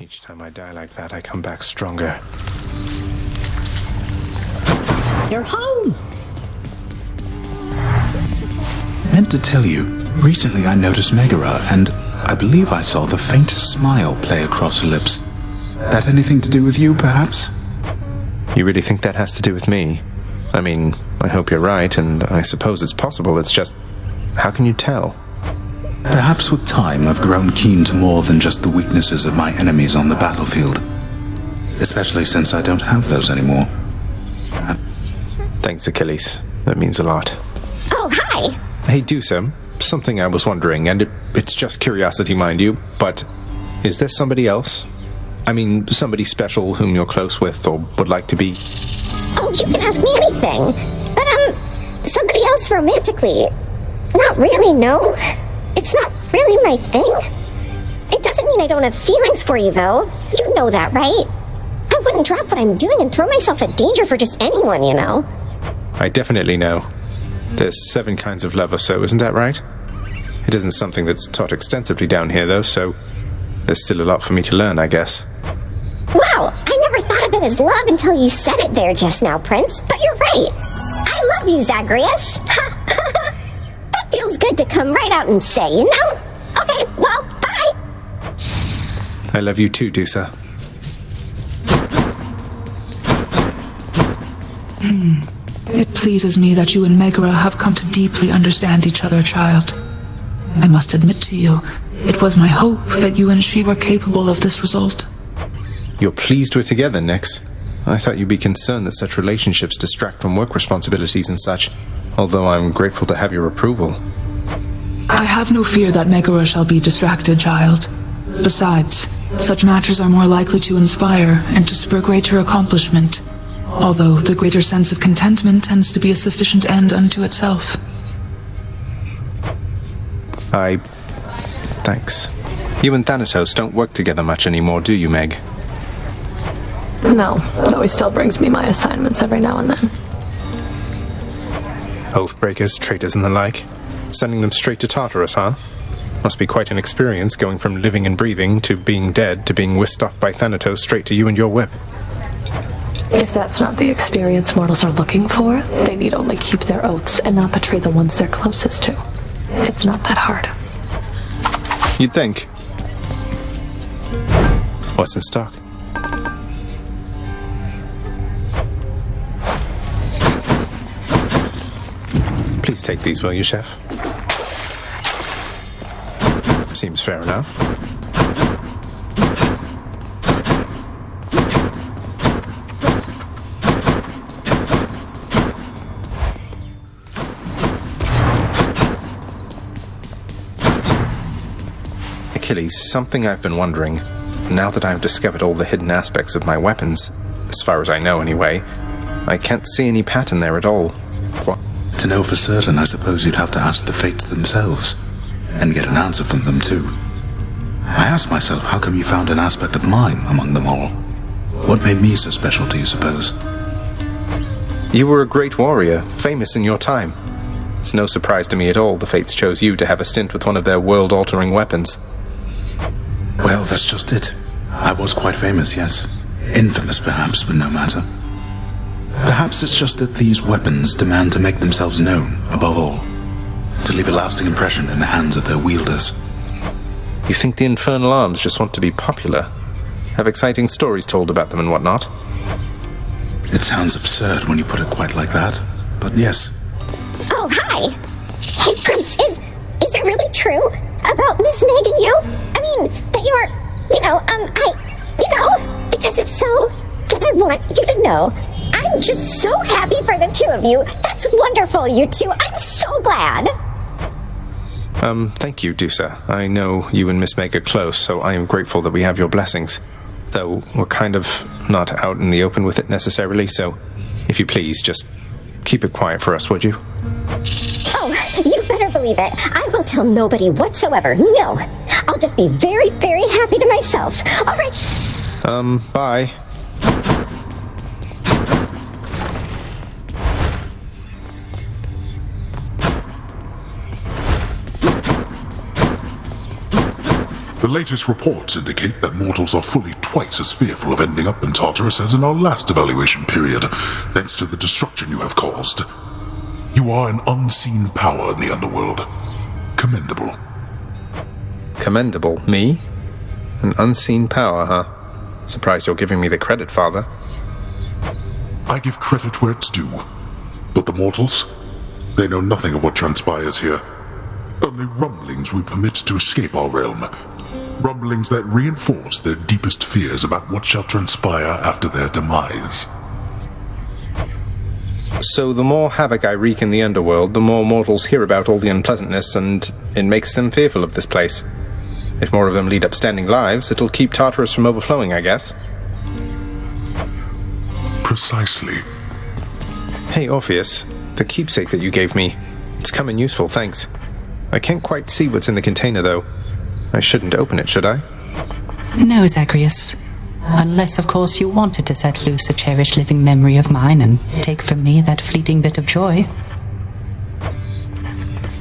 Each time I die like that, I come back stronger. You're home! Meant to tell you, recently I noticed Megara, and I believe I saw the faintest smile play across her lips. That anything to do with you, perhaps? You really think that has to do with me? I mean, I hope you're right, and I suppose it's possible. It's just, how can you tell? Perhaps with time I've grown keen to more than just the weaknesses of my enemies on the battlefield. Especially since I don't have those anymore. Thanks, Achilles. That means a lot. Oh, hi! Hey, Dusa, something I was wondering, and it's just curiosity, mind you, but is there somebody else? I mean, somebody special whom you're close with or would like to be? Oh, you can ask me anything. But, somebody else romantically. Not really, no. It's not really my thing. It doesn't mean I don't have feelings for you, though. You know that, right? I wouldn't drop what I'm doing and throw myself in danger for just anyone, you know? I definitely know. There's 7 kinds of love or so, isn't that right? It isn't something that's taught extensively down here, though, so there's still a lot for me to learn, I guess. Wow, I never thought of it as love until you said it there just now, Prince. But you're right. I love you, Zagreus. That feels good to come right out and say, you know? Okay, well, bye. I love you too, Dusa. It pleases me that you and Megara have come to deeply understand each other, child. I must admit to you, it was my hope that you and she were capable of this result. You're pleased we're together, Nyx. I thought you'd be concerned that such relationships distract from work responsibilities and such, although I'm grateful to have your approval. I have no fear that Megara shall be distracted, child. Besides, such matters are more likely to inspire and to spur greater accomplishment, although the greater sense of contentment tends to be a sufficient end unto itself. Thanks. You and Thanatos don't work together much anymore, do you, Meg? No, though he still brings me my assignments every now and then. Oathbreakers, traitors, and the like. Sending them straight to Tartarus, huh? Must be quite an experience going from living and breathing to being dead to being whisked off by Thanatos straight to you and your whip. If that's not the experience mortals are looking for, they need only keep their oaths and not betray the ones they're closest to. It's not that hard. You'd think. What's in stock? Please take these, will you, Chef? Seems fair enough. Achilles, something I've been wondering, now that I've discovered all the hidden aspects of my weapons, as far as I know anyway, I can't see any pattern there at all. What? To know for certain, I suppose you'd have to ask the Fates themselves, and get an answer from them too. I asked myself, how come you found an aspect of mine among them all? What made me so special, do you suppose? You were a great warrior, famous in your time. It's no surprise to me at all the Fates chose you to have a stint with one of their world-altering weapons. Well, that's just it. I was quite famous, yes. Infamous, perhaps, but no matter. Perhaps it's just that these weapons demand to make themselves known, above all. To leave a lasting impression in the hands of their wielders. You think the infernal arms just want to be popular? Have exciting stories told about them and whatnot? It sounds absurd when you put it quite like that, but yes. Oh, hi! Hey, Prince, is it really true about Miss Meg and you? I mean, that you're, because if so, then I want you to know, I'm just so happy for the two of you. That's wonderful, you two. I'm so glad. Thank you, Dusa. I know you and Miss Meg are close, so I am grateful that we have your blessings. Though we're kind of not out in the open with it necessarily, so if you please, just keep it quiet for us, would you? Oh, you better believe it. I will tell nobody whatsoever. No. I'll just be very, very happy to myself. All right. Bye. The latest reports indicate that mortals are fully twice as fearful of ending up in Tartarus as in our last evaluation period, thanks to the destruction you have caused. You are an unseen power in the underworld. Commendable. Commendable? Me? An unseen power, huh? Surprised you're giving me the credit, Father. I give credit where it's due. But the mortals? They know nothing of what transpires here. Only rumblings we permit to escape our realm. Rumblings that reinforce their deepest fears about what shall transpire after their demise. So the more havoc I wreak in the underworld, the more mortals hear about all the unpleasantness, and it makes them fearful of this place. If more of them lead upstanding lives, it'll keep Tartarus from overflowing, I guess. Precisely. Hey, Orpheus, the keepsake that you gave me. It's come in useful, thanks. I can't quite see what's in the container, though. I shouldn't open it, should I? No, Zagreus. Unless, of course, you wanted to set loose a cherished living memory of mine and take from me that fleeting bit of joy.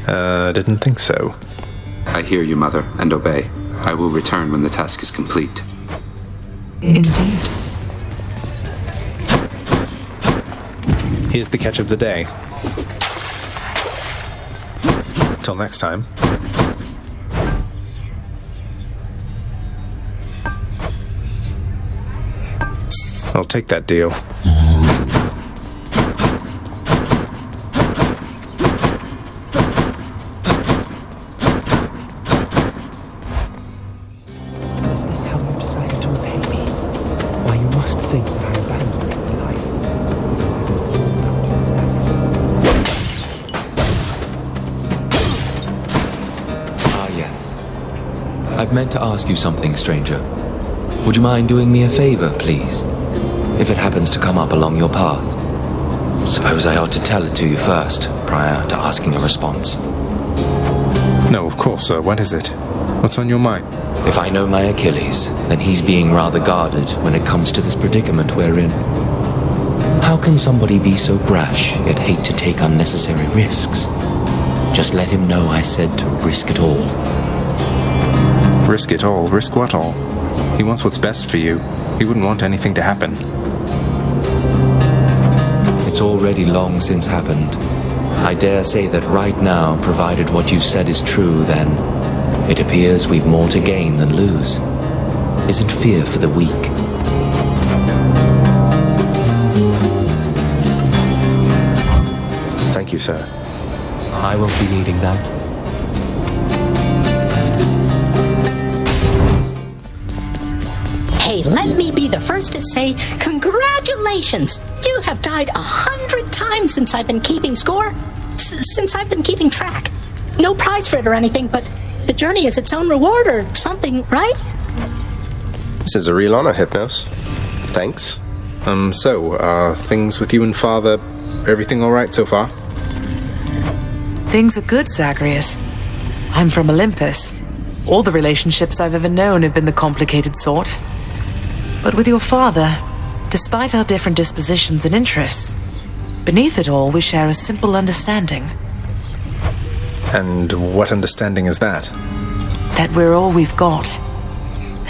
Didn't think so. I hear you, Mother, and obey. I will return when the task is complete. Indeed. Here's the catch of the day. Till next time. I'll take that deal. Is this how you decided to repay me? Why, you must think that I abandoned your life. Ah, yes. I've meant to ask you something, stranger. Would you mind doing me a favor, please? If it happens to come up along your path. Suppose I ought to tell it to you first, prior to asking a response. No, of course, sir. What is it? What's on your mind? If I know my Achilles, then he's being rather guarded when it comes to this predicament we're in. How can somebody be so brash, yet hate to take unnecessary risks? Just let him know I said to risk it all. Risk it all? Risk what all? He wants what's best for you. He wouldn't want anything to happen. It's already long since happened. I dare say that right now, provided what you've said is true, then it appears we've more to gain than lose. Isn't fear for the weak? Thank you, sir. I won't be needing that. Hey, let me be the first to say congratulations! You have died 100 times since I've been keeping score. Since I've been keeping track. No prize for it or anything, but the journey is its own reward or something, right? This is a real honor, Hypnos. Thanks. Things with you and Father, everything all right so far? Things are good, Zagreus. I'm from Olympus. All the relationships I've ever known have been the complicated sort. But with your father, despite our different dispositions and interests, beneath it all we share a simple understanding. And what understanding is that? That we're all we've got.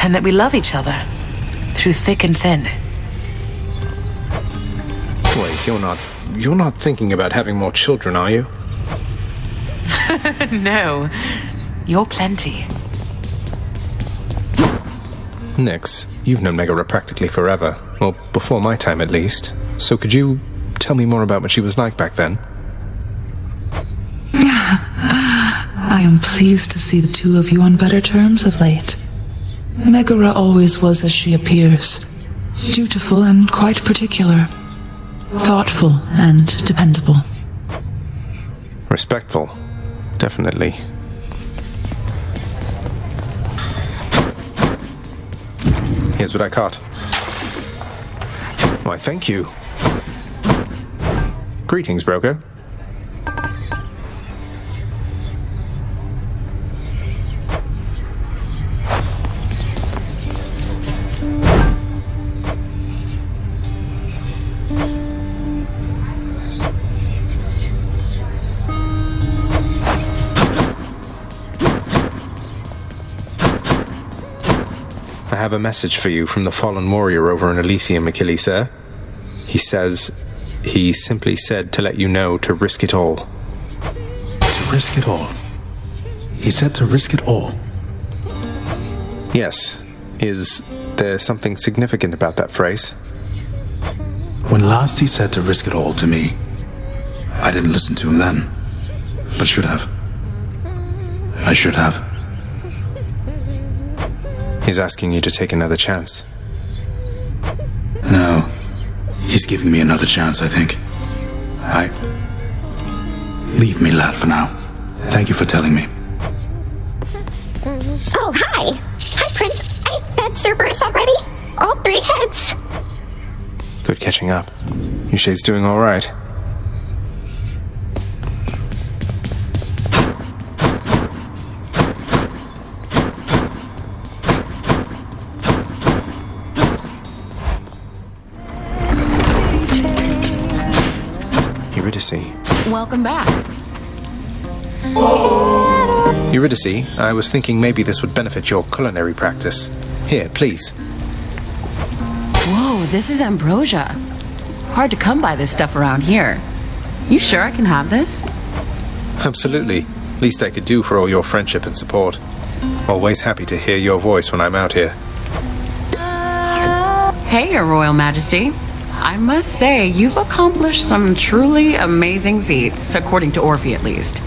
And that we love each other, through thick and thin. Wait, you're not thinking about having more children, are you? No, you're plenty. Nyx, you've known Megara practically forever. Well, before my time at least. So could you tell me more about what she was like back then? I am pleased to see the two of you on better terms of late. Megara always was as she appears. Dutiful and quite particular. Thoughtful and dependable. Respectful. Definitely. Here's what I caught. Why, thank you. Greetings, broker. have a message for you from the fallen warrior over in Elysium, Achilles, sir. He simply said to let you know to risk it all. To risk it all? He said to risk it all? Yes. Is there something significant about that phrase? When last he said to risk it all to me, I didn't listen to him then, but should have. I should have. He's asking you to take another chance. No. He's giving me another chance, I think. Leave me, lad, for now. Thank you for telling me. Oh, hi! Hi, Prince. I fed Cerberus already. All 3 heads. Good catching up. Yushay's doing all right. Eurydice. Welcome back. Eurydice, I was thinking maybe this would benefit your culinary practice. Here, please. Whoa, this is ambrosia. Hard to come by this stuff around here. You sure I can have this? Absolutely. Least I could do for all your friendship and support. Always happy to hear your voice when I'm out here. Hey, Your Royal Majesty. I must say, you've accomplished some truly amazing feats, according to Orphe at least.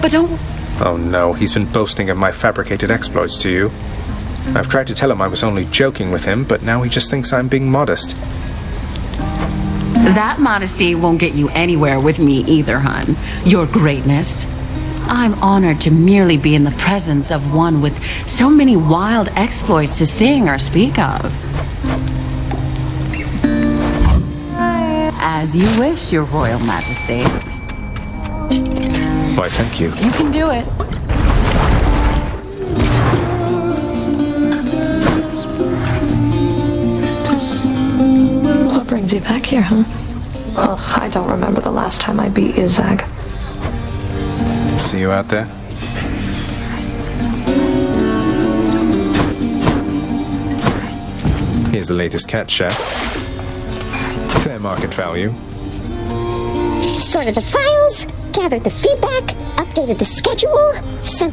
But don't... Oh no, he's been boasting of my fabricated exploits to you. I've tried to tell him I was only joking with him, but now he just thinks I'm being modest. That modesty won't get you anywhere with me either, hun. Your greatness. I'm honored to merely be in the presence of one with so many wild exploits to sing or speak of. As you wish, Your Royal Majesty. Why, thank you. You can do it. What brings you back here, huh? Ugh, I don't remember the last time I beat Izag. See you out there? Here's the latest cat, chef. Fair market value. Sorted the files, gathered the feedback, updated the schedule, sent...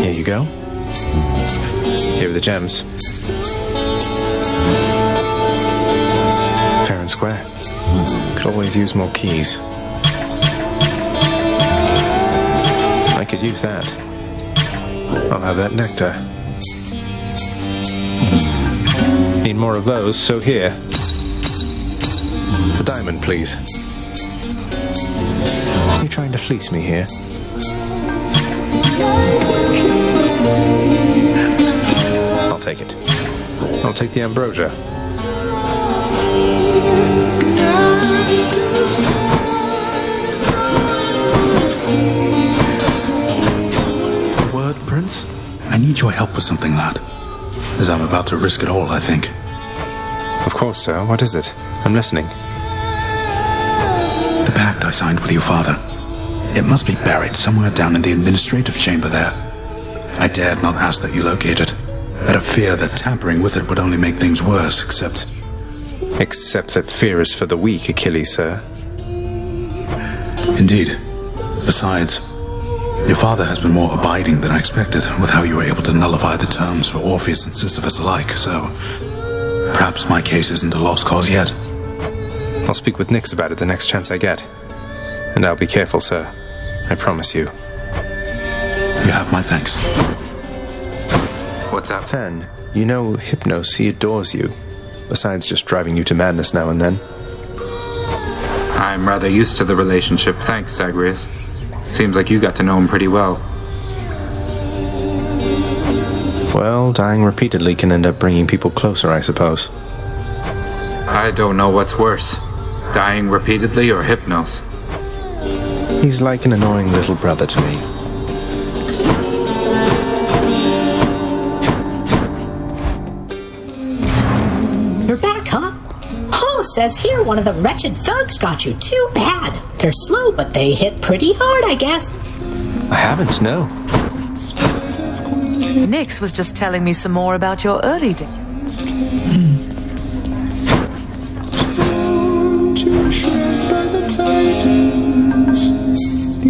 Here you go. Here are the gems. Fair and square. Could always use more keys. I could use that. I'll have that nectar. Need more of those, so here. The diamond, please. Are you trying to fleece me here? I'll take it. I'll take the ambrosia. Word, Prince? I need your help with something, lad. As I'm about to risk it all, I think. Of course, sir. What is it? I'm listening. The pact I signed with your father. It must be buried somewhere down in the administrative chamber there. I dared not ask that you locate it, out of fear that tampering with it would only make things worse, except... Except that fear is for the weak, Achilles, sir. Indeed. Besides, your father has been more abiding than I expected with how you were able to nullify the terms for Orpheus and Sisyphus alike, so... Perhaps my case isn't a lost cause yet. I'll speak with Nyx about it the next chance I get. And I'll be careful, sir. I promise you. You have my thanks. What's up? Then, you know Hypnos, he adores you. Besides just driving you to madness now and then. I'm rather used to the relationship, thanks, Zagreus. Seems like you got to know him pretty well. Well, dying repeatedly can end up bringing people closer, I suppose. I don't know what's worse. Dying repeatedly or Hypnos? He's like an annoying little brother to me. You're back, huh? says here one of the wretched thugs got you. Too bad. They're slow, but they hit pretty hard, I guess. I haven't, no. Nix was just telling me some more about your early days.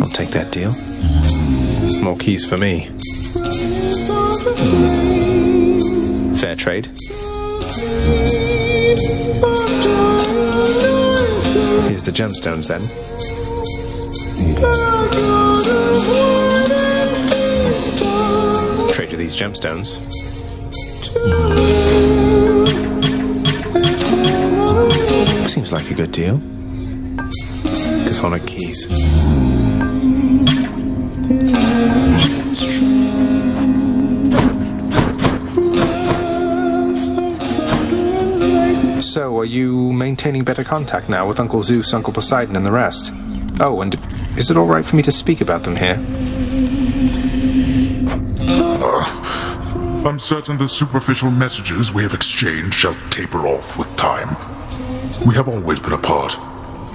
I'll take that deal. More keys for me. Fair trade. Here's the gemstones then. Trade you these gemstones. Seems like a good deal. Chthonic keys. So, are you maintaining better contact now with Uncle Zeus, Uncle Poseidon, and the rest? Oh, and is it all right for me to speak about them here? I'm certain the superficial messages we have exchanged shall taper off with time. We have always been apart,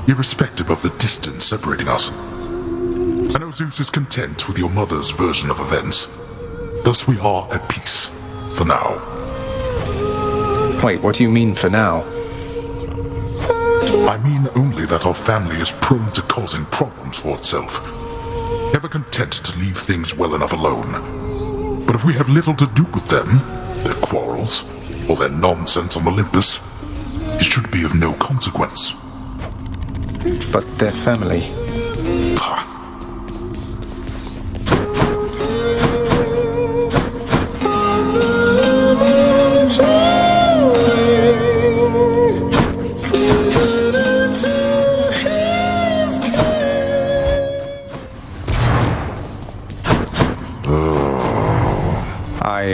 irrespective of the distance separating us. I know Zeus is content with your mother's version of events. Thus we are at peace, for now. Wait, what do you mean for now? I mean only that our family is prone to causing problems for itself. Never content to leave things well enough alone. But if we have little to do with them, their quarrels, or their nonsense on Olympus, it should be of no consequence. But their family.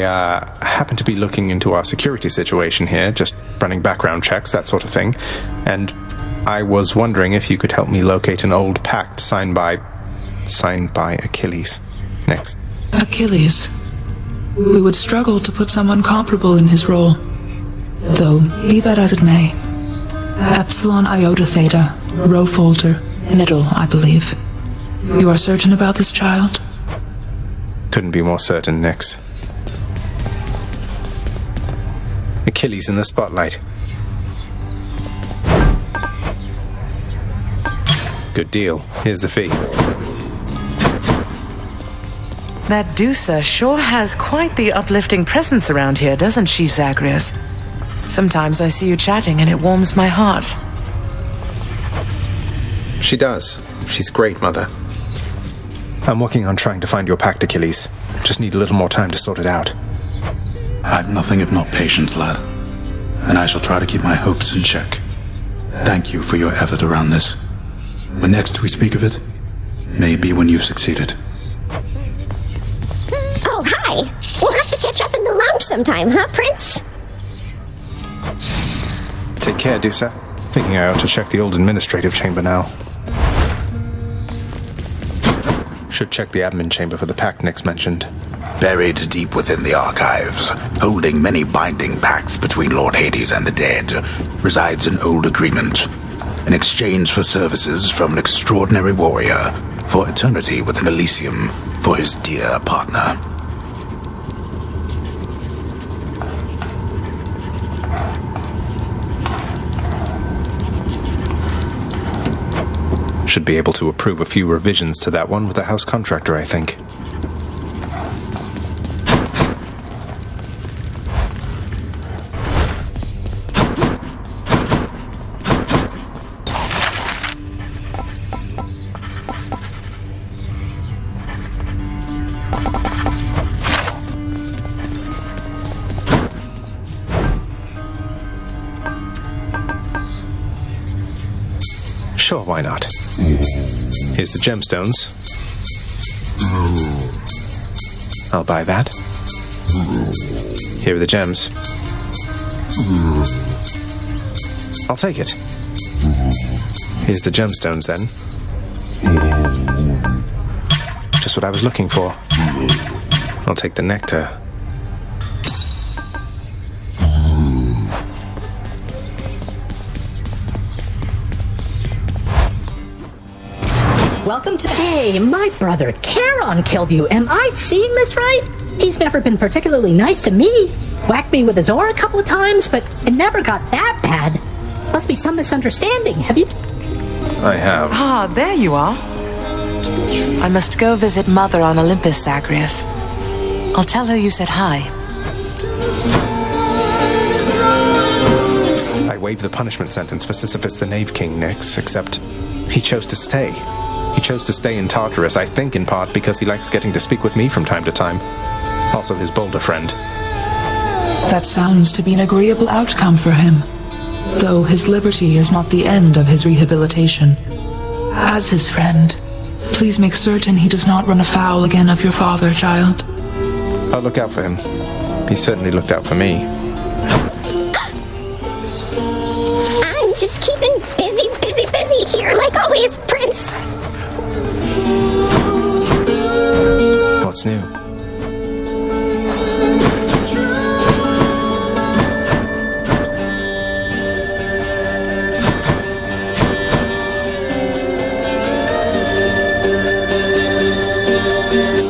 I happen to be looking into our security situation here, just running background checks, that sort of thing, and I was wondering if you could help me locate an old pact signed by Achilles. Next. Achilles. We would struggle to put someone comparable in his role. Though, be that as it may. Epsilon Iota Theta, Rho Folder, middle, I believe. You are certain about this child? Couldn't be more certain, Nix. Achilles in the spotlight. Good deal. Here's the fee. That Dusa sure has quite the uplifting presence around here, doesn't she, Zagreus? Sometimes I see you chatting and it warms my heart. She does. She's great, Mother. I'm working on trying to find your pact, Achilles. Just need a little more time to sort it out. I've nothing if not patience, lad. And I shall try to keep my hopes in check. Thank you for your effort around this. When next we speak of it, may be when you've succeeded. Oh, hi! We'll have to catch up in the lounge sometime, huh, Prince? Take care, Dusa. Thinking I ought to check the old administrative chamber now. Should check the admin chamber for the pact Nix mentioned. Buried deep within the archives, holding many binding pacts between Lord Hades and the dead, resides an old agreement. In exchange for services from an extraordinary warrior, for eternity within Elysium, for his dear partner. Should be able to approve a few revisions to that one with the house contractor, I think. Sure, why not? Here's the gemstones. I'll buy that. Here are the gems. I'll take it. Here's the gemstones then. Just what I was looking for. I'll take the nectar. welcome to the... Hey, my brother Charon killed you. Am I seeing this right? He's never been particularly nice to me. Whacked me with his oar a couple of times, but it never got that bad. Must be some misunderstanding. Have you... I have. Ah, there you are. I must go visit Mother on Olympus, Zagreus. I'll tell her you said hi. I waived the punishment sentence for Sisyphus the Knave King, Nyx, except he chose to stay. He chose to stay in Tartarus, I think in part because he likes getting to speak with me from time to time. Also his bolder friend. That sounds to be an agreeable outcome for him, though his liberty is not the end of his rehabilitation. As his friend, please make certain he does not run afoul again of your father, child. I'll look out for him. He certainly looked out for me. I'm just keeping busy here, like always, Prince. What's new?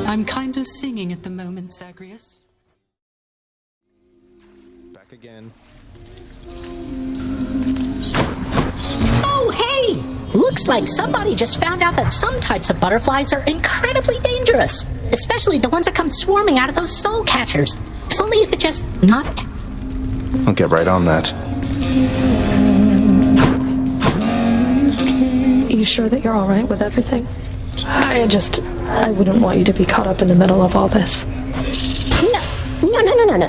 I'm kind of singing at the moment, Zagreus. Back again. Oh, hey! Looks like somebody just found out that some types of butterflies are incredibly dangerous. Especially the ones that come swarming out of those soul catchers. If only you could just not... I'll get right on that. You sure that you're alright with everything? I wouldn't want you to be caught up in the middle of all this.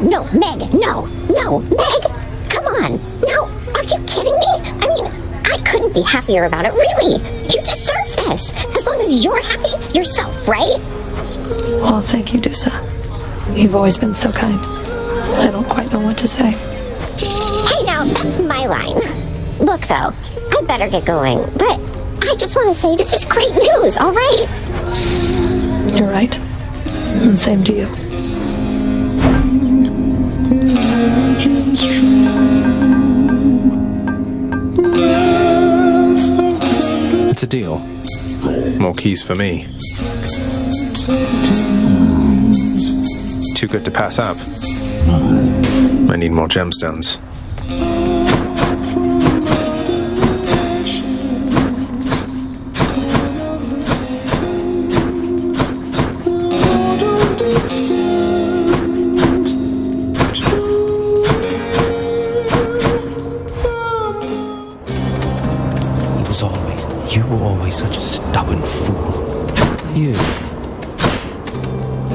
No, Meg, no, Meg! Come on! No, are you kidding me? I mean, I couldn't be happier about it, really! You deserve this! As long as you're happy yourself, right? Well, thank you, Dusa. You've always been so kind. I don't quite know what to say. Hey now, that's my line. Look, though, I better get going, but I just want to say this is great news, alright? You're right. And same to you. It's a deal. More keys for me. Too good to pass up. I need more gemstones. You were always such a stubborn fool. You.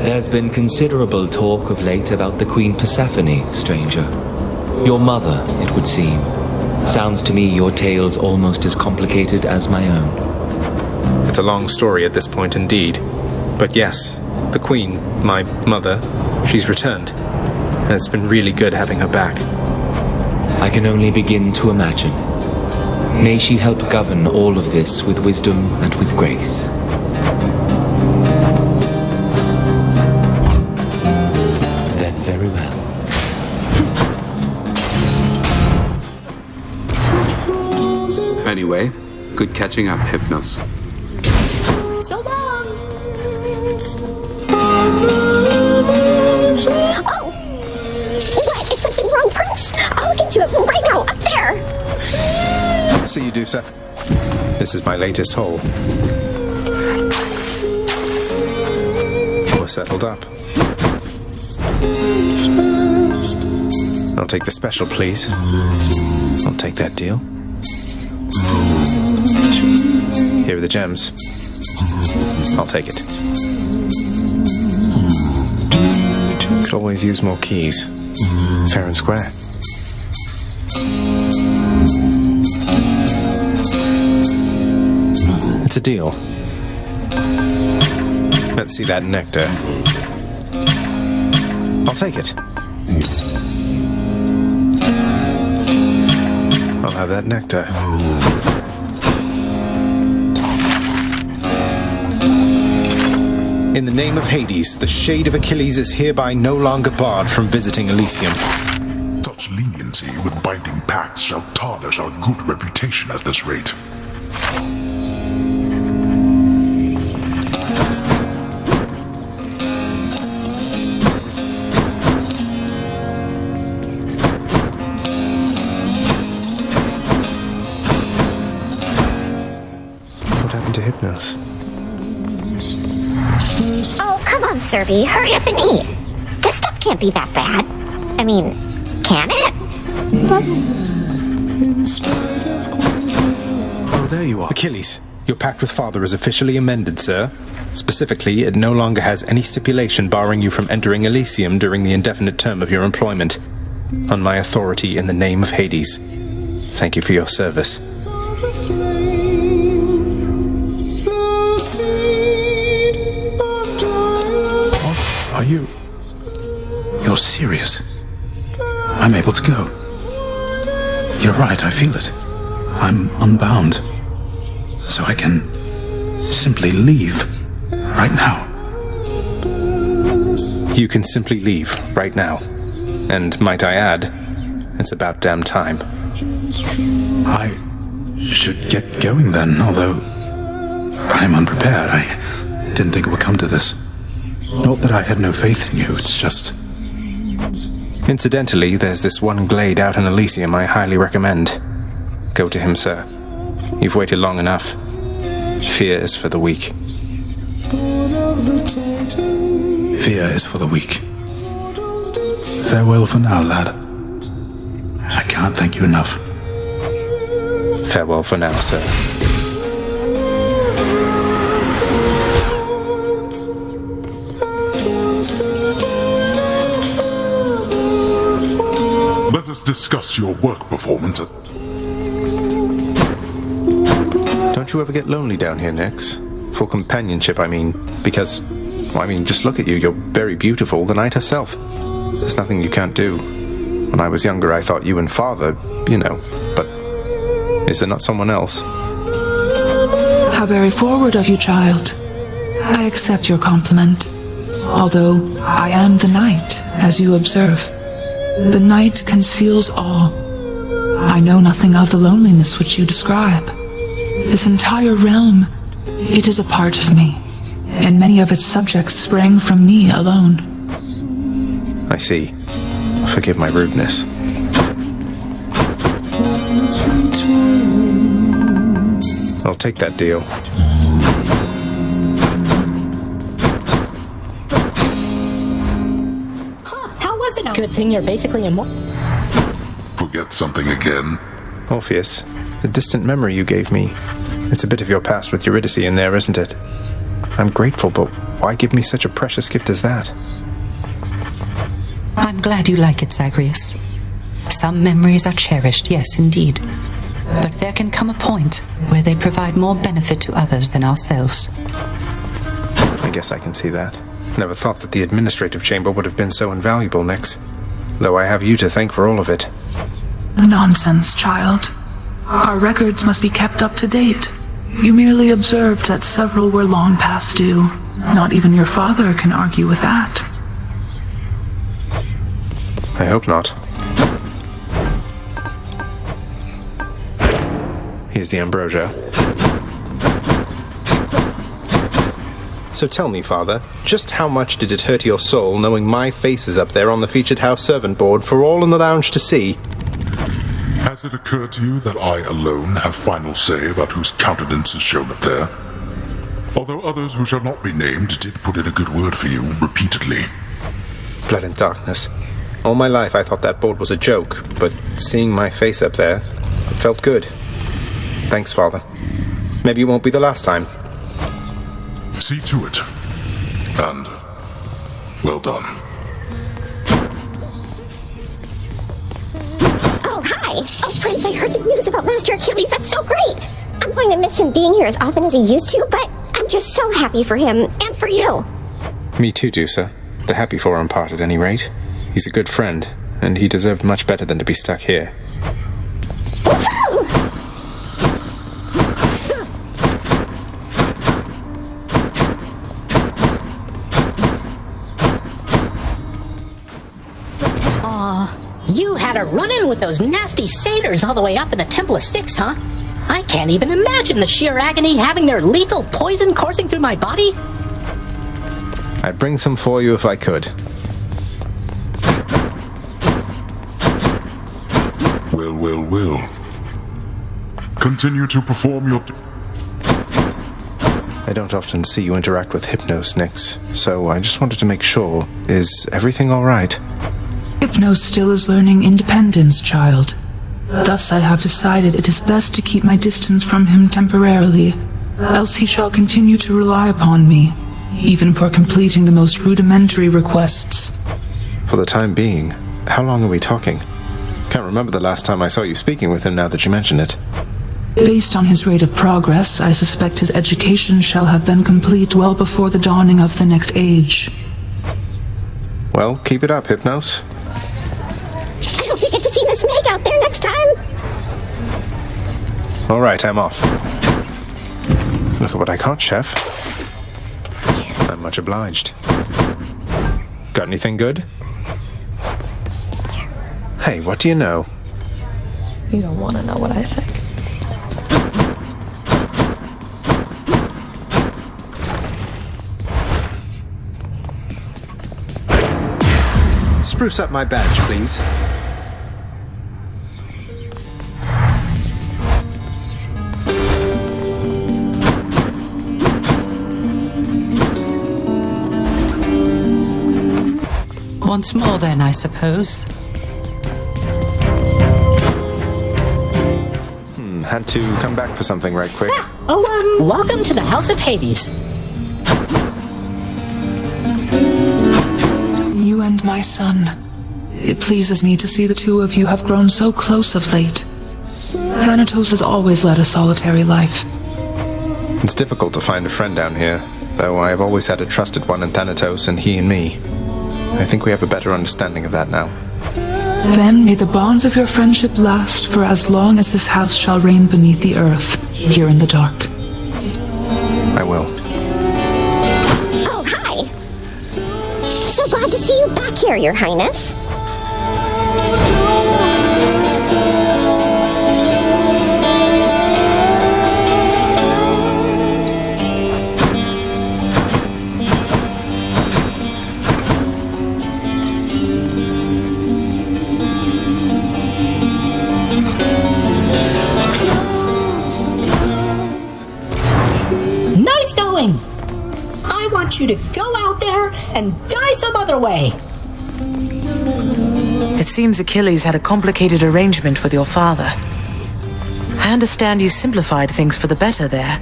There's been considerable talk of late about the Queen Persephone, stranger. Your mother, it would seem. Sounds to me your tale's almost as complicated as my own. It's a long story at this point indeed. But yes, the Queen, my mother, she's returned. And it's been really good having her back. I can only begin to imagine. May she help govern all of this with wisdom and with grace. Then very well. Anyway, good catching up, Hypnos. So long! Oh! What? Is something wrong, Prince? I'll look into it right now, up there! See you, Dusa. This is my latest haul. We're settled up. I'll take the special, please. I'll take that deal. Here are the gems. I'll take it. Could always use more keys. Fair and square. It's a deal. Let's see that nectar. I'll take it. I'll have that nectar. In the name of Hades, the shade of Achilles is hereby no longer barred from visiting Elysium. Such leniency with binding pacts shall tarnish our good reputation at this rate. into hypnosis. Oh, come on, Serby. Hurry up and eat. This stuff can't be that bad. I mean, can it? Oh, there you are. Achilles, your pact with Father is officially amended, sir. Specifically, it no longer has any stipulation barring you from entering Elysium during the indefinite term of your employment. On my authority in the name of Hades. Thank you for your service. Are you... You're serious? I'm able to go. You're right, I feel it. I'm unbound. So I can simply leave right now. You can simply leave right now. And might I add, it's about damn time. I should get going then, although I'm unprepared. I didn't think it would come to this. Not that I had no faith in you, it's just... Incidentally, there's this one glade out in Elysium I highly recommend. Go to him, sir. You've waited long enough. Fear is for the weak. Fear is for the weak. Farewell for now, lad. I can't thank you enough. Farewell for now, sir. Let us discuss your work performance at... Don't you ever get lonely down here, Nix? For companionship, I mean. Because, well, I mean, just look at you. You're very beautiful, the night herself. There's nothing you can't do. When I was younger, I thought you and Father, you know. But is there not someone else? How very forward of you, child. I accept your compliment. Although I am the night, as you observe. The night conceals all. I know nothing of the loneliness which you describe. This entire realm, it is a part of me, and many of its subjects sprang from me alone. I see. Forgive my rudeness. I'll take that deal. How was it? Good thing you're basically immortal. Forget something again? Orpheus, the distant memory you gave me. It's a bit of your past with Eurydice in there, isn't it? I'm grateful, but why give me such a precious gift as that? I'm glad you like it, Zagreus. Some memories are cherished, yes, indeed. But there can come a point where they provide more benefit to others than ourselves. I guess I can see that. Never thought that the administrative chamber would have been so invaluable, Nix. Though I have you to thank for all of it. Nonsense, child. Our records must be kept up to date. You merely observed that several were long past due. Not even your father can argue with that. I hope not. Here's the ambrosia. So tell me, Father, just how much did it hurt your soul knowing my face is up there on the featured house servant board for all in the lounge to see? Has it occurred to you that I alone have final say about whose countenance is shown up there? Although others who shall not be named did put in a good word for you repeatedly. Blood and darkness. All my life I thought that board was a joke, but seeing my face up there, it felt good. Thanks, Father. Maybe it won't be the last time. See to it. And well done. Oh, hi! Oh, Prince, I heard the news about Master Achilles. That's so great! I'm going to miss him being here as often as he used to, but I'm just so happy for him, and for you. Me too, Dusa. The happy for him part at any rate. He's a good friend, and he deserved much better than to be stuck here. You had a run-in with those nasty satyrs all the way up in the Temple of Styx, huh? I can't even imagine the sheer agony having their lethal poison coursing through my body. I'd bring some for you if I could. Well. Continue to perform your... I don't often see you interact with Hypnos, Nyx, so I just wanted to make sure. Is everything alright? Hypnos still is learning independence, child. Thus I have decided it is best to keep my distance from him temporarily, else he shall continue to rely upon me, even for completing the most rudimentary requests. For the time being, how long are we talking? Can't remember the last time I saw you speaking with him now that you mention it. Based on his rate of progress, I suspect his education shall have been complete well before the dawning of the next age. Well, keep it up, Hypnos. I hope you get to see Miss Meg out there next time. Alright, I'm off. Look at what I caught, Chef. I'm much obliged. Got anything good? Hey, what do you know? You don't want to know what I think. Spruce up my badge, please. Once more then, I suppose. Had to come back for something right quick. Welcome to the House of Hades. You and my son. It pleases me to see the two of you have grown so close of late. Thanatos has always led a solitary life. It's difficult to find a friend down here, though I have always had a trusted one in Thanatos and he in me. I think we have a better understanding of that now. Then may the bonds of your friendship last for as long as this house shall reign beneath the earth, here in the dark. I will. Oh, hi. So glad to see you back here, Your Highness. I want you to go out there and die some other way. It seems Achilles had a complicated arrangement with your father. I understand you simplified things for the better there.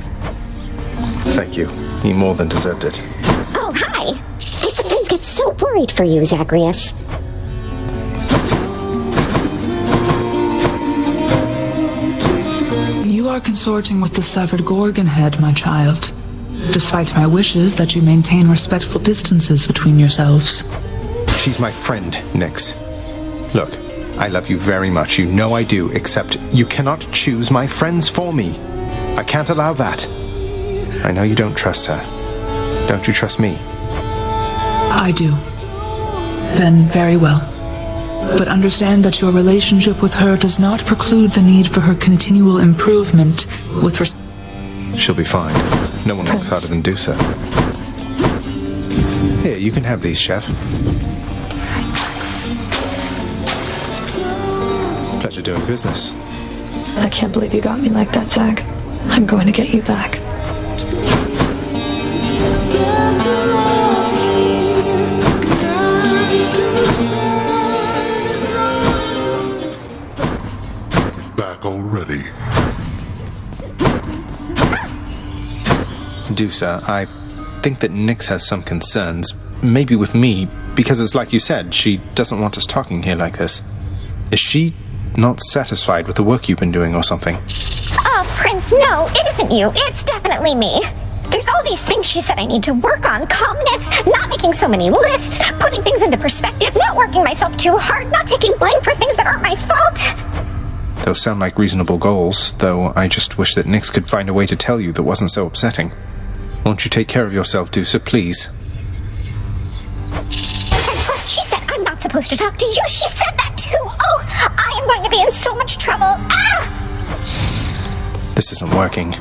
Thank you. He more than deserved it. Oh, hi. I sometimes get so worried for you, Zagreus. You are consorting with the severed Gorgon head, my child. Despite my wishes that you maintain respectful distances between yourselves. She's my friend, Nyx. Look, I love you very much. You know I do, except you cannot choose my friends for me. I can't allow that. I know you don't trust her. Don't you trust me? I do. Then very well. But understand that your relationship with her does not preclude the need for her continual improvement with respect. She'll be fine. No one works harder than Dusa. Here, you can have these, Chef. Pleasure doing business. I can't believe you got me like that, Zag. I'm going to get you back. Back already. Dusa, I think that Nyx has some concerns, maybe with me, because it's like you said, she doesn't want us talking here like this. Is she not satisfied with the work you've been doing or something? Oh, Prince, no, it isn't you. It's definitely me. There's all these things she said I need to work on. Calmness, not making so many lists, putting things into perspective, not working myself too hard, not taking blame for things that aren't my fault. Those sound like reasonable goals, though I just wish that Nyx could find a way to tell you that wasn't so upsetting. Won't you take care of yourself, Dusa, please? And plus, she said I'm not supposed to talk to you. She said that too. Oh, I am going to be in so much trouble. Ah! This isn't working.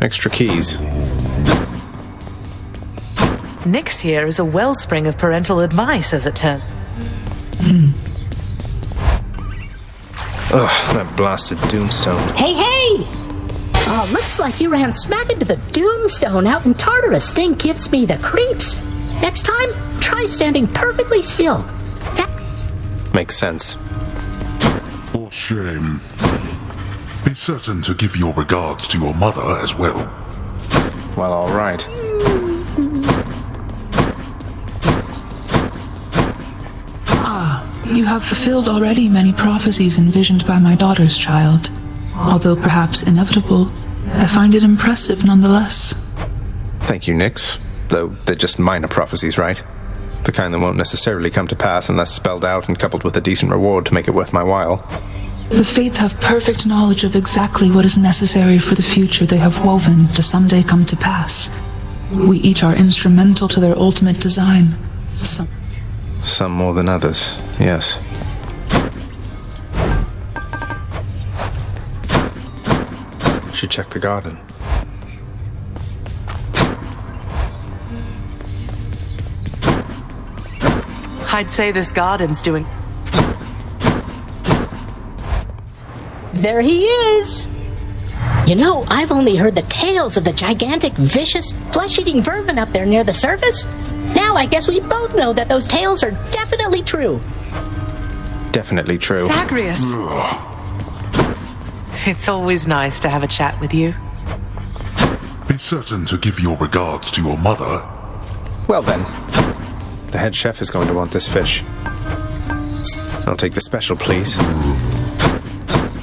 Extra keys. Nyx here is a wellspring of parental advice, as it turns. Ugh, that blasted Doomstone. Hey, hey! Oh, looks like you ran smack into the Doomstone out in Tartarus. Thing gives me the creeps. Next time, try standing perfectly still. Makes sense. For shame. Be certain to give your regards to your mother as well. Well, all right. You have fulfilled already many prophecies envisioned by my daughter's child. Although perhaps inevitable, I find it impressive nonetheless. Thank you, Nyx. Though they're just minor prophecies, right? The kind that won't necessarily come to pass unless spelled out and coupled with a decent reward to make it worth my while. The Fates have perfect knowledge of exactly what is necessary for the future they have woven to someday come to pass. We each are instrumental to their ultimate design. Some more than others, yes. Should check the garden. I'd say this garden's doing... There he is! You know, I've only heard the tales of the gigantic, vicious, flesh-eating vermin up there near the surface. Now I guess we both know that those tales are definitely true. Definitely true. Zagreus! It's always nice to have a chat with you. Be certain to give your regards to your mother. Well then, the head chef is going to want this fish. I'll take the special, please.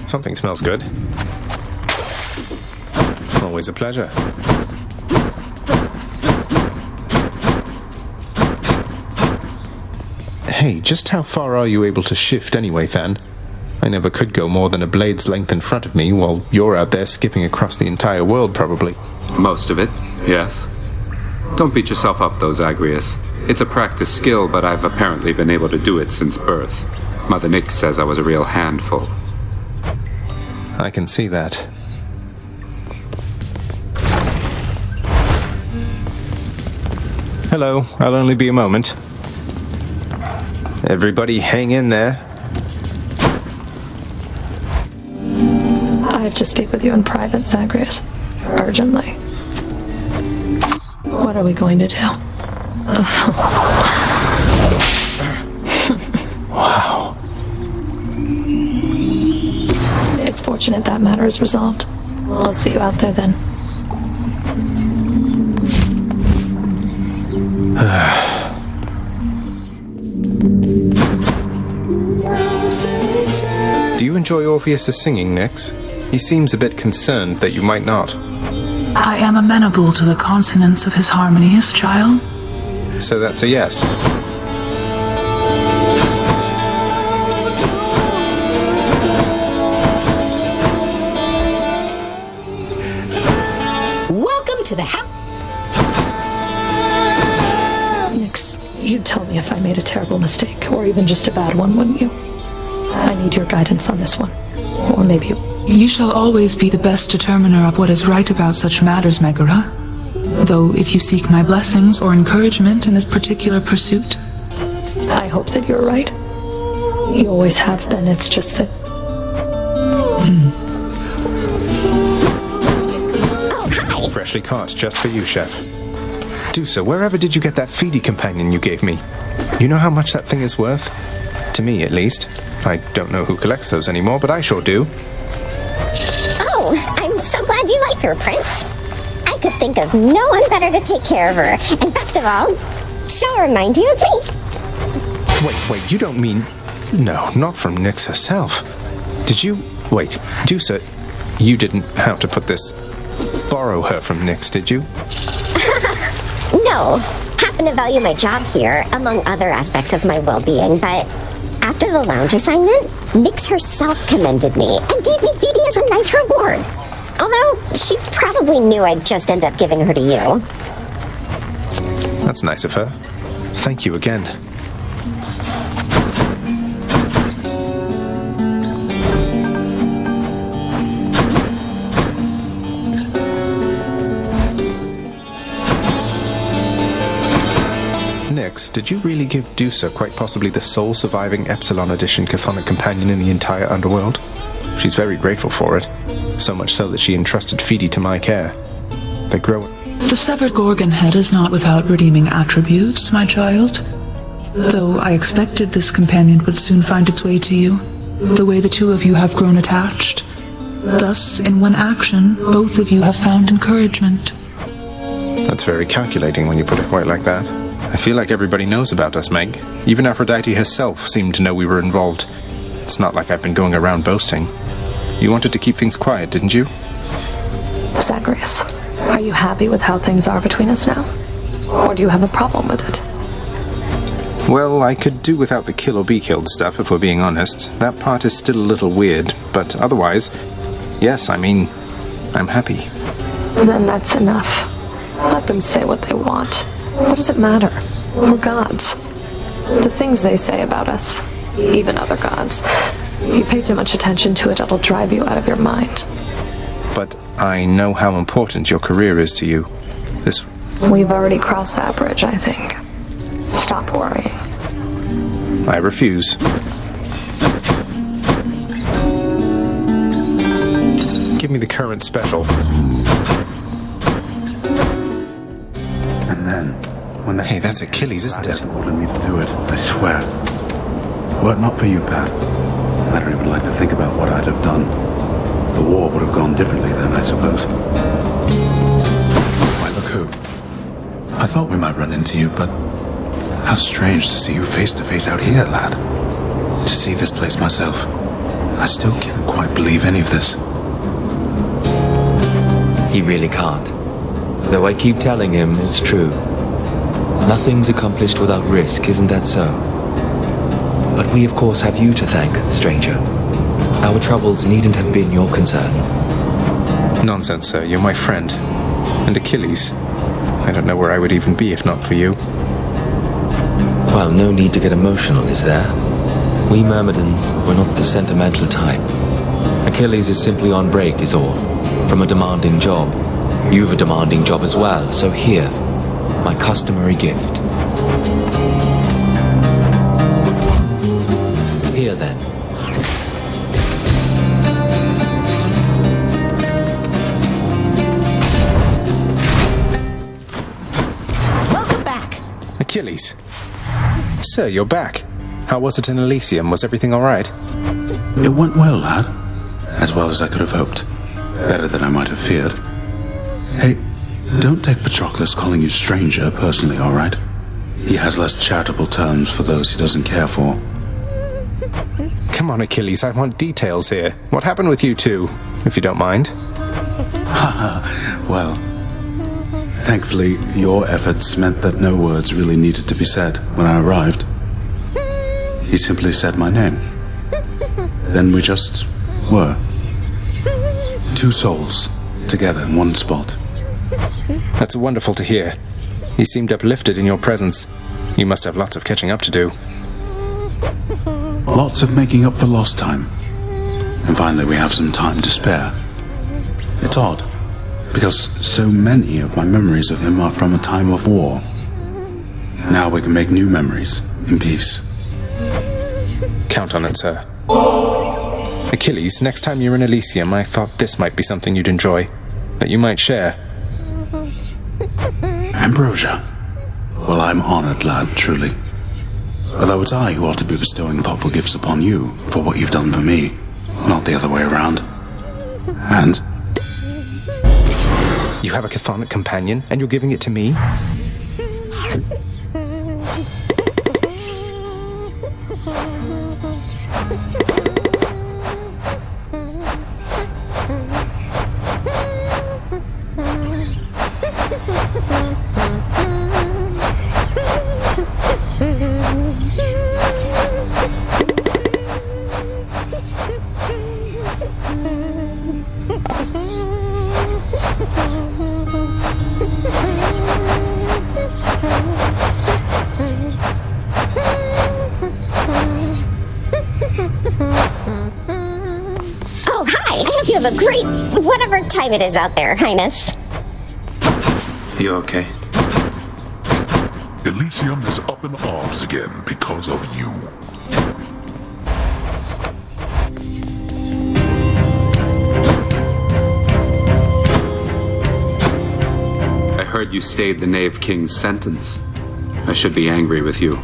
Something smells good. Always a pleasure. Hey, just how far are you able to shift anyway, Fan? I never could go more than a blade's length in front of me, while you're out there skipping across the entire world, probably. Most of it, yes. Don't beat yourself up, though, Zagreus. It's a practiced skill, but I've apparently been able to do it since birth. Mother Nyx says I was a real handful. I can see that. Hello, I'll only be a moment. Everybody hang in there. I have to speak with you in private, Zagreus. Urgently. What are we going to do? Wow. It's fortunate that matter is resolved. I'll see you out there then. Do you enjoy Orpheus' singing, Nyx? He seems a bit concerned that you might not. I am amenable to the consonance of his harmonies, child. So that's a yes. Welcome to the house. Nyx, you'd tell me if I made a terrible mistake, or even just a bad one, wouldn't you? I need your guidance on this one. Or maybe... You shall always be the best determiner of what is right about such matters, Megara. Though if you seek my blessings or encouragement in this particular pursuit... I hope that you're right. You always have been, it's just that... Oh, hi! Freshly caught, just for you, Chef. Dusa, wherever did you get that feedy companion you gave me? You know how much that thing is worth? To me, at least. I don't know who collects those anymore, but I sure do. Oh, I'm so glad you like her, Prince. I could think of no one better to take care of her. And best of all, she'll remind you of me. Wait, you don't mean... No, not from Nyx herself. Did you... Wait, Dusa, you didn't, how to put this, borrow her from Nyx, did you? No, happen to value my job here, among other aspects of my well-being, but after the lounge assignment, Nyx herself commended me and gave me Phoebe as a nice reward. Although, she probably knew I'd just end up giving her to you. That's nice of her. Thank you again. X, did you really give Dusa quite possibly the sole surviving Epsilon Edition Chthonic companion in the entire underworld? She's very grateful for it, so much so that she entrusted Feedy to my care. They grow... The severed Gorgon head is not without redeeming attributes, my child. Though I expected this companion would soon find its way to you, the way the two of you have grown attached. Thus, in one action, both of you have found encouragement. That's very calculating when you put it quite like that. I feel like everybody knows about us, Meg. Even Aphrodite herself seemed to know we were involved. It's not like I've been going around boasting. You wanted to keep things quiet, didn't you? Zagreus, are you happy with how things are between us now? Or do you have a problem with it? Well, I could do without the kill or be killed stuff, if we're being honest. That part is still a little weird, but otherwise, yes, I'm happy. Then that's enough. Let them say what they want. What does it matter? We're gods. The things they say about us, even other gods, if you pay too much attention to it, it'll drive you out of your mind. But I know how important your career is to you. We've already crossed that bridge, I think. Stop worrying. I refuse. Give me the current special. And then, when Hey, that's Achilles, isn't it? ordered me to do it, I swear. Were it not for you, Pat, I don't even like to think about what I'd have done. The war would have gone differently then, I suppose. Why, look who. I thought we might run into you, but how strange to see you face to face out here, lad. To see this place myself, I still can't quite believe any of this. He really can't. Though I keep telling him it's true. Nothing's accomplished without risk, isn't that so? But we of course have you to thank, stranger. Our troubles needn't have been your concern. Nonsense, sir. You're my friend. And Achilles. I don't know where I would even be if not for you. Well, no need to get emotional, is there? We Myrmidons, we're not the sentimental type. Achilles is simply on break, is all. From a demanding job. You've a demanding job as well, so here, my customary gift. Here then. Welcome back. Achilles. Sir, you're back. How was it in Elysium? Was everything alright? It went well, lad. As well as I could have hoped. Better than I might have feared. Hey, don't take Patroclus calling you stranger personally, alright? He has less charitable terms for those he doesn't care for. Come on, Achilles, I want details here. What happened with you two, if you don't mind? Well, thankfully, your efforts meant that no words really needed to be said when I arrived. He simply said my name. Then we just were. Two souls, together in one spot. That's wonderful to hear. He seemed uplifted in your presence. You must have lots of catching up to do. Lots of making up for lost time. And finally we have some time to spare. It's odd, because so many of my memories of him are from a time of war. Now we can make new memories, in peace. Count on it, sir. Achilles, next time you're in Elysium, I thought this might be something you'd enjoy. That you might share. Ambrosia. Well, I'm honored, lad, truly. Although it's I who ought to be bestowing thoughtful gifts upon you for what you've done for me, not the other way around. And... You have a chthonic companion, and you're giving it to me? Oh, hi! I hope you have a great whatever time it is out there, Highness. You okay? Elysium Elysium is up in arms again because of you. I heard you stayed the Knave King's sentence. I should be angry with you.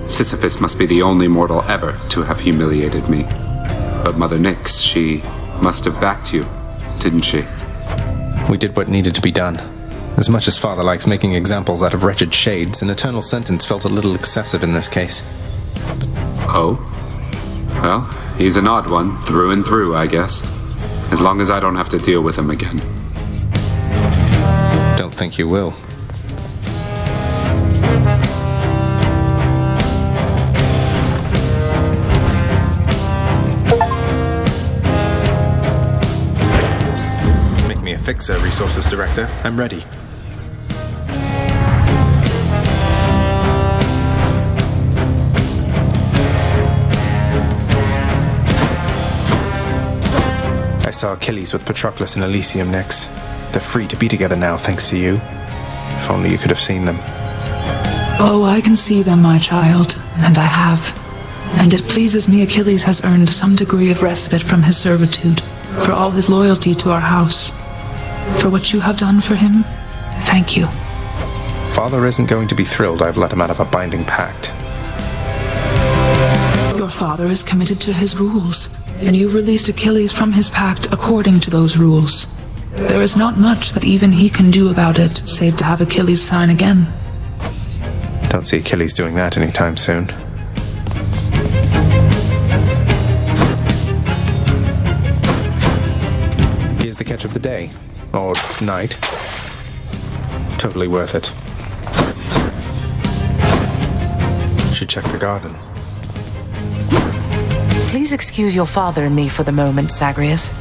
Sisyphus must be the only mortal ever to have humiliated me. But Mother Nyx, she must have backed you, didn't she? We did what needed to be done. As much as Father likes making examples out of wretched shades, an eternal sentence felt a little excessive in this case. Oh? Well, he's an odd one, through and through, I guess. As long as I don't have to deal with him again. Don't think you will. Make me a fixer, Resources Director. I'm ready. I saw Achilles with Patroclus and Elysium next. They're free to be together now, thanks to you. If only you could have seen them. Oh, I can see them, my child, and I have. And it pleases me Achilles has earned some degree of respite from his servitude, for all his loyalty to our house. For what you have done for him, thank you. Father isn't going to be thrilled I've let him out of a binding pact. Your father is committed to his rules, and you released Achilles from his pact according to those rules. There is not much that even he can do about it, save to have Achilles sign again. Don't see Achilles doing that anytime soon. Here's the catch of the day. Or night. Totally worth it. Should check the garden. Please excuse your father and me for the moment, Zagreus.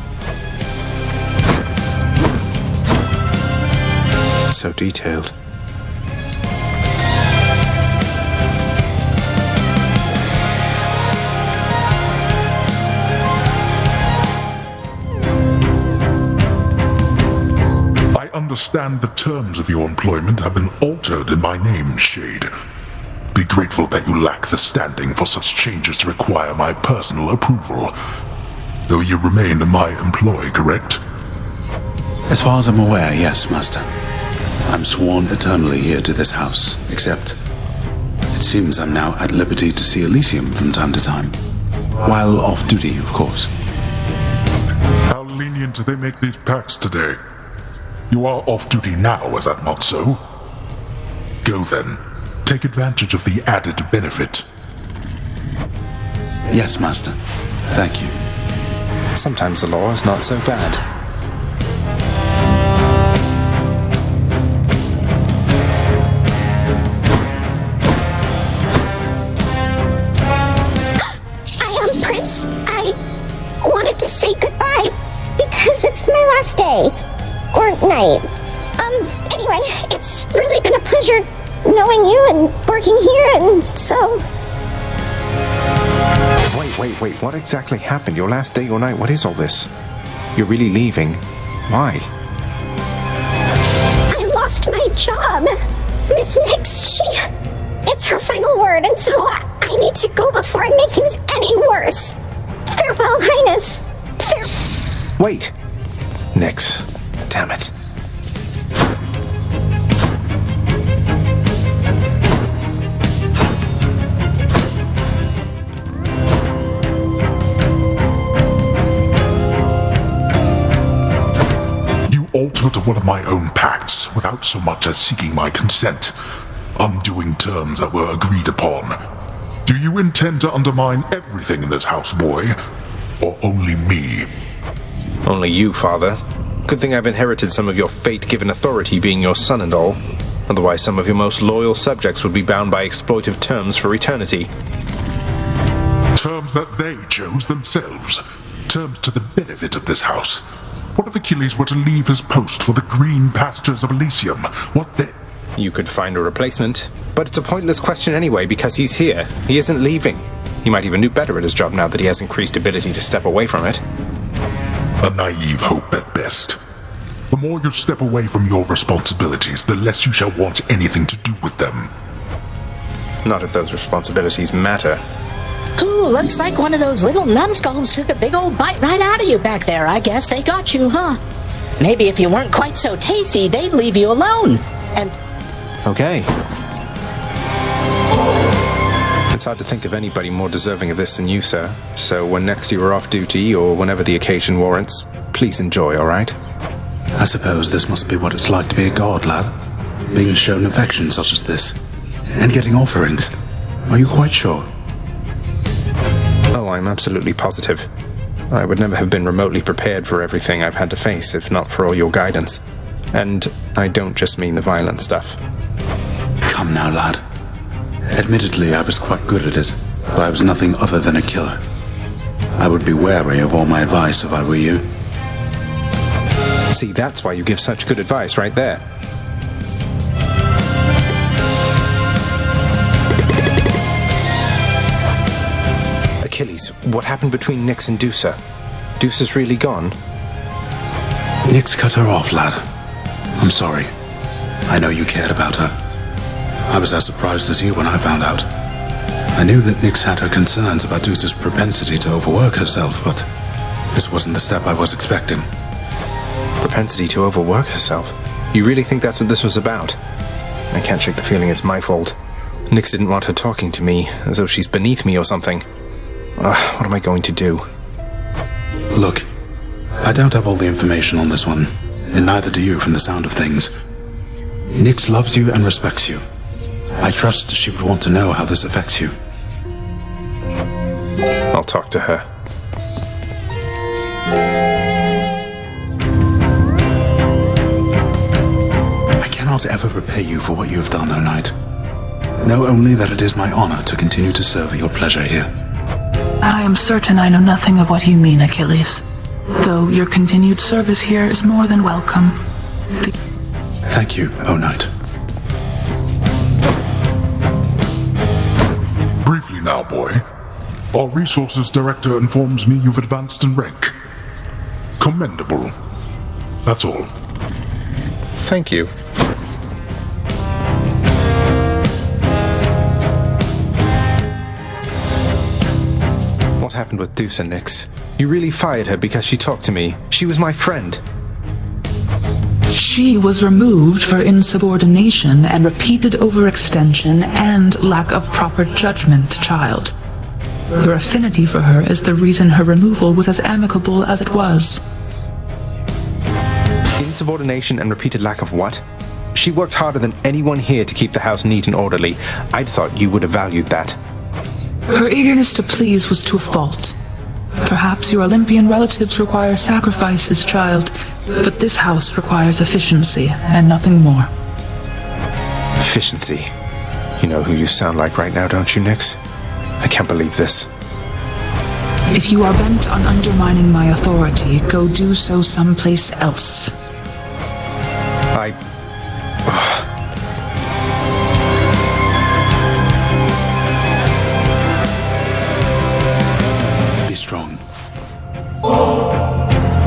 So detailed. I understand the terms of your employment have been altered in my name, Shade. Be grateful that you lack the standing for such changes to require my personal approval. Though you remain in my employ, correct? As far as I'm aware, yes, Master. I'm sworn eternally here to this house, except it seems I'm now at liberty to see Elysium from time to time. While off duty, of course. How lenient do they make these pacts today? You are off duty now, is that not so? Go then. Take advantage of the added benefit. Yes, Master. Thank you. Sometimes the law is not so bad. Wanted to say goodbye because it's my last day or night. Anyway, it's really been a pleasure knowing you and working here, and so. Wait, what exactly happened? Your last day or night? What is all this? You're really leaving? Why? I lost my job. Miss Nyx, it's her final word, and so I need to go before I make things any worse. Farewell, Highness. Wait! Nyx. Damn it. You altered one of my own pacts without so much as seeking my consent, undoing terms that were agreed upon. Do you intend to undermine everything in this house, boy? Or only me? Only you, Father. Good thing I've inherited some of your fate-given authority, being your son and all. Otherwise, some of your most loyal subjects would be bound by exploitive terms for eternity. Terms that they chose themselves. Terms to the benefit of this house. What if Achilles were to leave his post for the green pastures of Elysium? What then? You could find a replacement. But it's a pointless question anyway, because he's here. He isn't leaving. He might even do better at his job now that he has increased ability to step away from it. A naive hope at best. The more you step away from your responsibilities, the less you shall want anything to do with them. Not if those responsibilities matter. Ooh, looks like one of those little numbskulls took a big old bite right out of you back there. I guess they got you, huh? Maybe if you weren't quite so tasty, they'd leave you alone. And... Okay. It's hard to think of anybody more deserving of this than you, sir. So when next you are off duty, or whenever the occasion warrants, please enjoy, alright? I suppose this must be what it's like to be a god, lad. Being shown affection such as this. And getting offerings. Are you quite sure? Oh, I'm absolutely positive. I would never have been remotely prepared for everything I've had to face if not for all your guidance. And I don't just mean the violent stuff. Come now, lad. Admittedly, I was quite good at it, but I was nothing other than a killer. I would be wary of all my advice if I were you. See, that's why you give such good advice right there. Achilles, what happened between Nyx and Dusa? Dusa's really gone? Nyx cut her off, lad. I'm sorry. I know you cared about her. I was as surprised as you when I found out. I knew that Nyx had her concerns about Dusa's propensity to overwork herself, but this wasn't the step I was expecting. Propensity to overwork herself? You really think that's what this was about? I can't shake the feeling it's my fault. Nyx didn't want her talking to me, as though she's beneath me or something. What am I going to do? Look, I don't have all the information on this one, and neither do you from the sound of things. Nyx loves you and respects you. I trust she would want to know how this affects you. I'll talk to her. I cannot ever repay you for what you have done, O Knight. Know only that it is my honor to continue to serve at your pleasure here. I am certain I know nothing of what you mean, Achilles. Though your continued service here is more than welcome. Thank you, O Knight. Briefly now, boy. Our resources director informs me you've advanced in rank. Commendable. That's all. Thank you. What happened with Dusa, Nyx? You really fired her because she talked to me. She was my friend. She was removed for insubordination and repeated overextension and lack of proper judgment, child. Your affinity for her is the reason her removal was as amicable as it was. Insubordination and repeated lack of what? She worked harder than anyone here to keep the house neat and orderly. I'd thought you would have valued that. Her eagerness to please was to a fault. Perhaps your Olympian relatives require sacrifices, child, but this house requires efficiency and nothing more. Efficiency? You know who you sound like right now, don't you, Nyx? I can't believe this. If you are bent on undermining my authority, go do so someplace else. Be strong.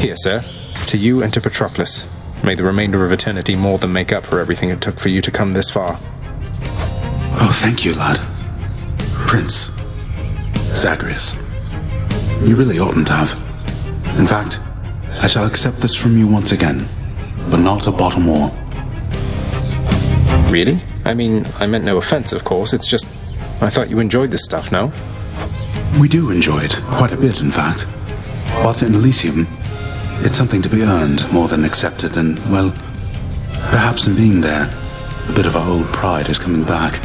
Here, sir. To you and to Patroclus. May the remainder of eternity more than make up for everything it took for you to come this far. Oh, thank you, lad. Prince. Zagreus. You really oughtn't to have. In fact, I shall accept this from you once again, but not a bottom more. Really? I mean, I meant no offense, of course. It's just, I thought you enjoyed this stuff, no? We do enjoy it, quite a bit, in fact. But in Elysium, it's something to be earned more than accepted, and, well, perhaps in being there, a bit of our old pride is coming back.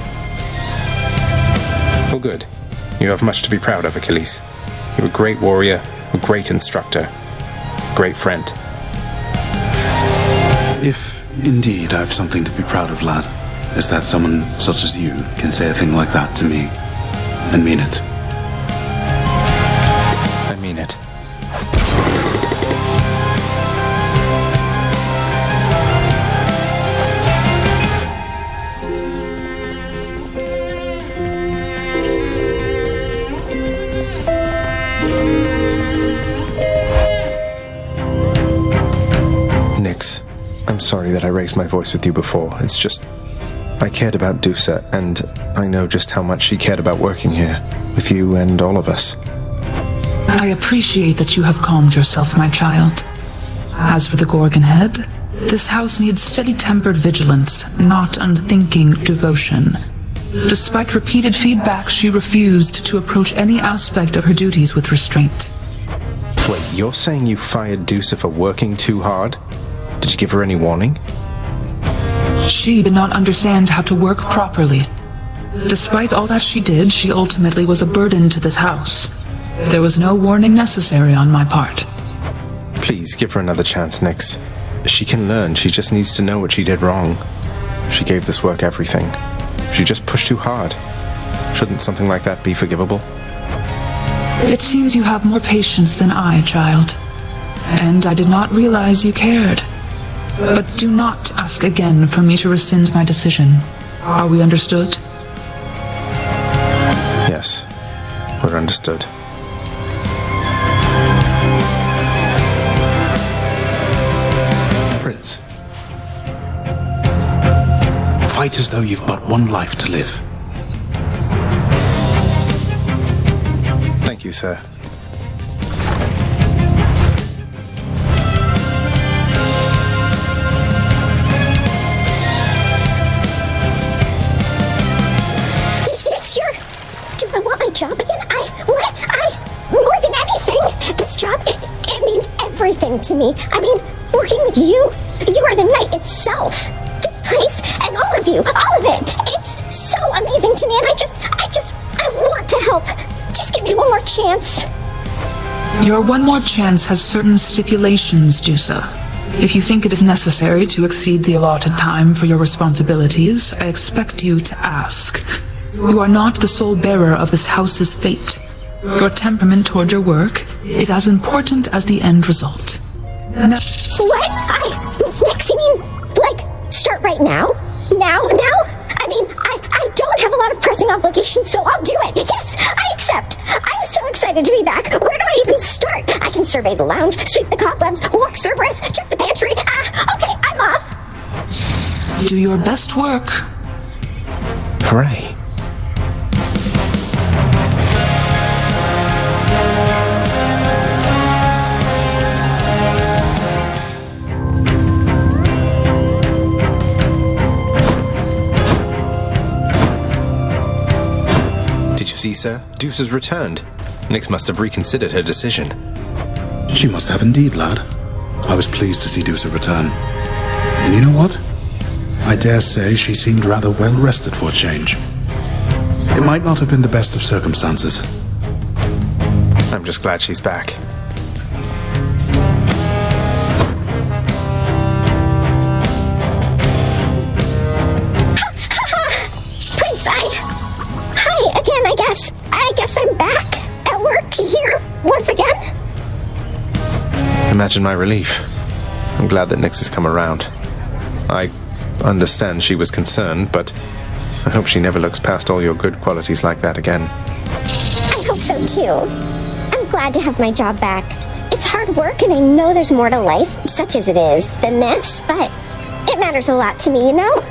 Well, good. You have much to be proud of, Achilles. You're a great warrior, a great instructor, a great friend. If, indeed, I've something to be proud of, lad, is that someone such as you can say a thing like that to me, and mean it. I mean it. Nyx, I'm sorry that I raised my voice with you before. It's just, I cared about Dusa, and I know just how much she cared about working here, with you and all of us. I appreciate that you have calmed yourself, my child. As for the Gorgon Head, this house needs steady-tempered vigilance, not unthinking devotion. Despite repeated feedback, she refused to approach any aspect of her duties with restraint. Wait, you're saying you fired Dusa for working too hard? Did you give her any warning? She did not understand how to work properly. Despite all that she did, she ultimately was a burden to this house. There was no warning necessary on my part. Please, give her another chance, Nyx. She can learn, she just needs to know what she did wrong. She gave this work everything. She just pushed too hard. Shouldn't something like that be forgivable? It seems you have more patience than I, child. And I did not realize you cared. But do not ask again for me to rescind my decision. Are we understood? Yes, we're understood. Prince. Fight as though you've but one life to live. Thank you, sir. Do I want my job again? More than anything, this job, it means everything to me. I mean, working with you are the night itself. This place, and all of you, all of it, it's so amazing to me, and I want to help. Just give me one more chance. Your one more chance has certain stipulations, Dusa. If you think it is necessary to exceed the allotted time for your responsibilities, I expect you to ask. You are not the sole bearer of this house's fate. Your temperament toward your work is as important as the end result. Now, What? Miss Nyx, you mean, like, start right now? Now? I mean, I don't have a lot of pressing obligations, so I'll do it. Yes, I accept. I'm so excited to be back. Where do I even start? I can survey the lounge, sweep the cobwebs, walk Cerberus, check the pantry. Okay, I'm off. do your best work. Hooray. See, sir, Deuce has returned. Nyx must have reconsidered her decision. She must have indeed, lad. I was pleased to see Dusa return. And you know what? I dare say she seemed rather well rested for a change. It might not have been the best of circumstances. I'm just glad she's back. Prince, Hi again, I guess I'm back at work here once again. Imagine my relief. I'm glad that Nyx has come around. I understand she was concerned, but I hope she never looks past all your good qualities like that again. I hope so too. I'm glad to have my job back. It's hard work and I know there's more to life, such as it is, than this, but it matters a lot to me, you know?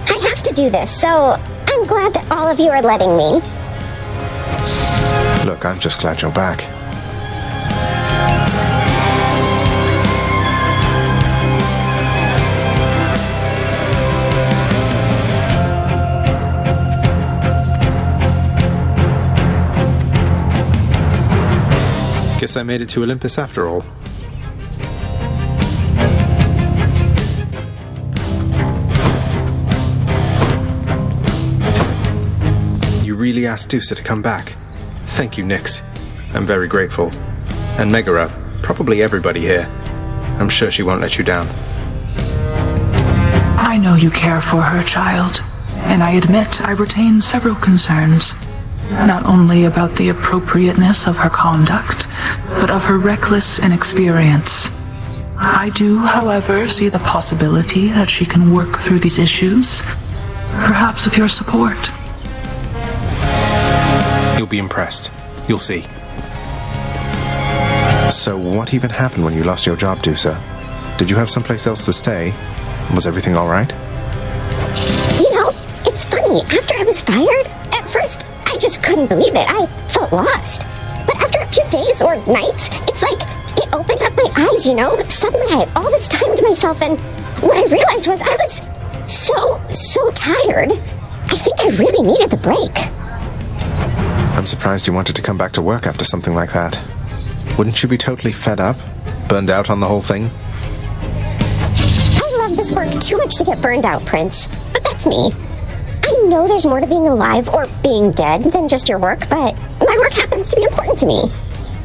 I have to do this, so I'm glad that all of you are letting me. Look, I'm just glad you're back. Guess I made it to Olympus after all. You really asked Dusa to come back. Thank you, Nyx. I'm very grateful. And Megara, probably everybody here. I'm sure she won't let you down. I know you care for her, child, and I admit I retain several concerns. Not only about the appropriateness of her conduct, but of her reckless inexperience. I do, however, see the possibility that she can work through these issues, perhaps with your support. You'll be impressed. You'll see. So what even happened when you lost your job, Dusa? Did you have someplace else to stay? Was everything all right? You know, funny. After I was fired, at first, I just couldn't believe it. I felt lost. But after a few days or nights, it's like it opened up my eyes, you know? Suddenly I had all this time to myself, and what I realized was I was so tired. I think I really needed the break. I'm surprised you wanted to come back to work after something like that. Wouldn't you be totally fed up? Burned out on the whole thing? I love this work too much to get burned out, Prince. But that's me. I know there's more to being alive or being dead than just your work, but my work happens to be important to me.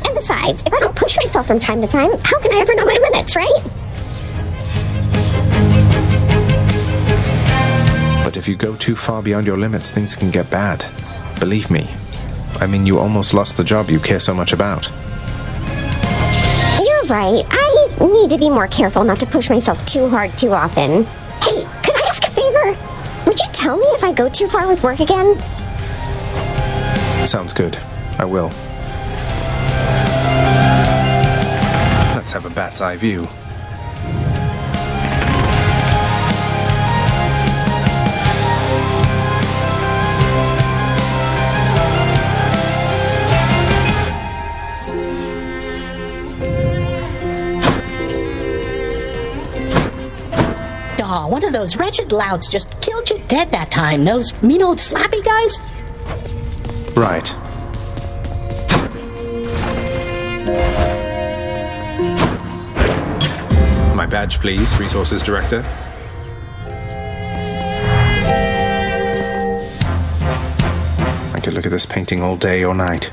And besides, if I don't push myself from time to time, how can I ever know my limits, right? But if you go too far beyond your limits, things can get bad. Believe me. I mean, you almost lost the job you care so much about. You're right. I need to be more careful not to push myself too hard too often. Hey, could I ask a favor? Would you tell me if I go too far with work again? Sounds good. I will. Let's have a bat's eye view. Aw, one of those wretched louts just killed you dead that time. Those mean old slappy guys? Right. My badge, please, Resources Director. I could look at this painting all day or night.